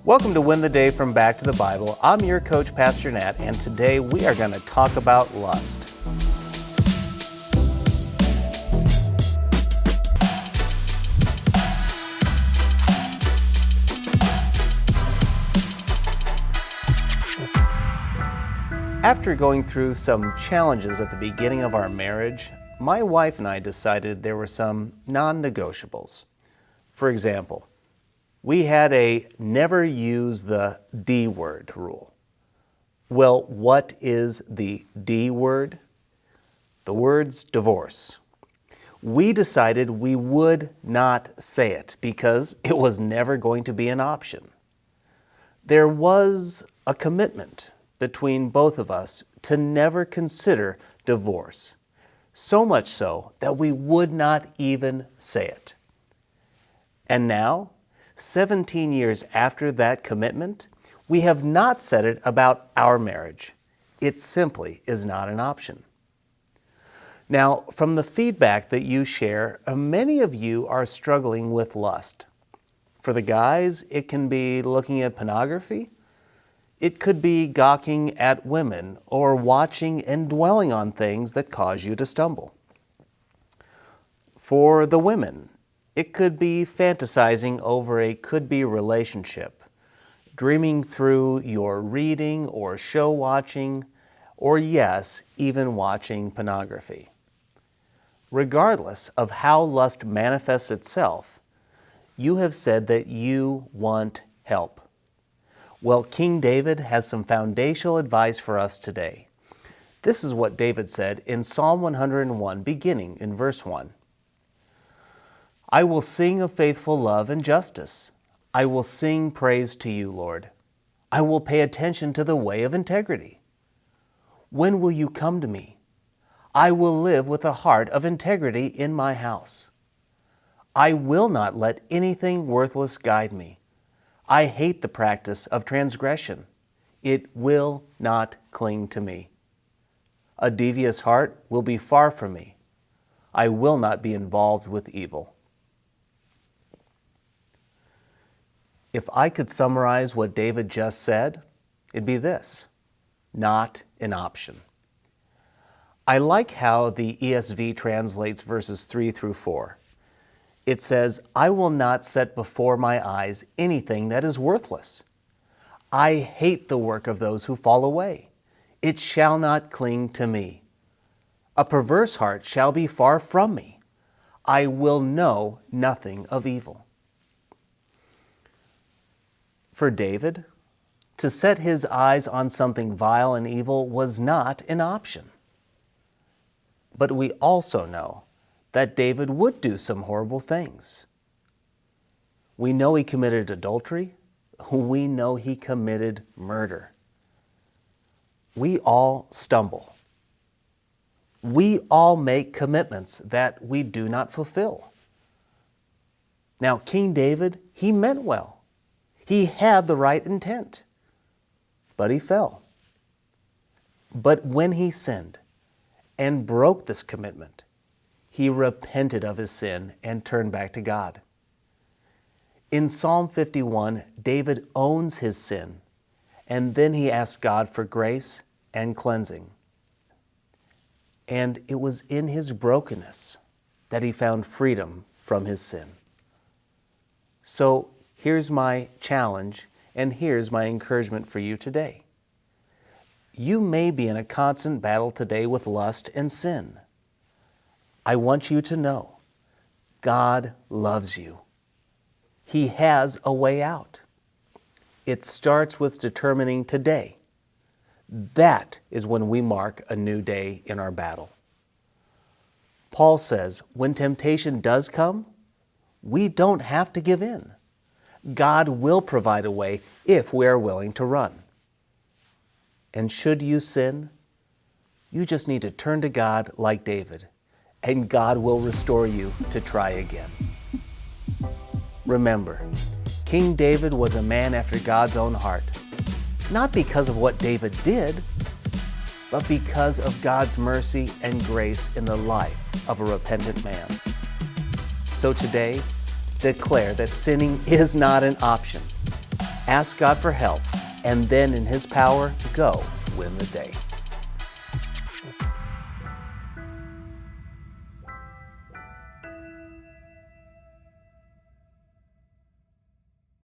Welcome to Win the Day from Back to the Bible. I'm your coach, Pastor Nat, and today we are going to talk about lust. After going through some challenges at the beginning of our marriage, my wife and I decided there were some non-negotiables. For example, we had a never use the D word rule. Well, what is the D word? The word's divorce. We decided we would not say it because it was never going to be an option. There was a commitment between both of us to never consider divorce, so much so that we would not even say it. And now, 17 years after that commitment, we have not said it about our marriage. It simply is not an option. Now, from the feedback that you share, many of you are struggling with lust. For the guys, it can be looking at pornography. It could be gawking at women or watching and dwelling on things that cause you to stumble. For the women, it could be fantasizing over a could-be relationship, dreaming through your reading or show watching, or yes, even watching pornography. Regardless of how lust manifests itself, you have said that you want help. Well, King David has some foundational advice for us today. This is what David said in Psalm 101, beginning in verse 1. I will sing of faithful love and justice. I will sing praise to you, Lord. I will pay attention to the way of integrity. When will you come to me? I will live with a heart of integrity in my house. I will not let anything worthless guide me. I hate the practice of transgression. It will not cling to me. A devious heart will be far from me. I will not be involved with evil. If I could summarize what David just said, it'd be this: not an option. I like how the ESV translates verses 3 through 4. It says, I will not set before my eyes anything that is worthless. I hate the work of those who fall away. It shall not cling to me. A perverse heart shall be far from me. I will know nothing of evil. For David, to set his eyes on something vile and evil was not an option. But we also know that David would do some horrible things. We know he committed adultery. We know he committed murder. We all stumble. We all make commitments that we do not fulfill. Now, King David, he meant well. He had the right intent, but he fell. But when he sinned and broke this commitment, he repented of his sin and turned back to God. In Psalm 51, David owns his sin, and then he asks God for grace and cleansing. And it was in his brokenness that he found freedom from his sin. So here's my challenge, and here's my encouragement for you today. You may be in a constant battle today with lust and sin. I want you to know God loves you. He has a way out. It starts with determining today. That is when we mark a new day in our battle. Paul says, when temptation does come, we don't have to give in. God will provide a way if we are willing to run. And should you sin, you just need to turn to God like David, and God will restore you to try again. Remember, King David was a man after God's own heart, not because of what David did, but because of God's mercy and grace in the life of a repentant man. So today, declare that sinning is not an option. Ask God for help, and then in His power, go win the day.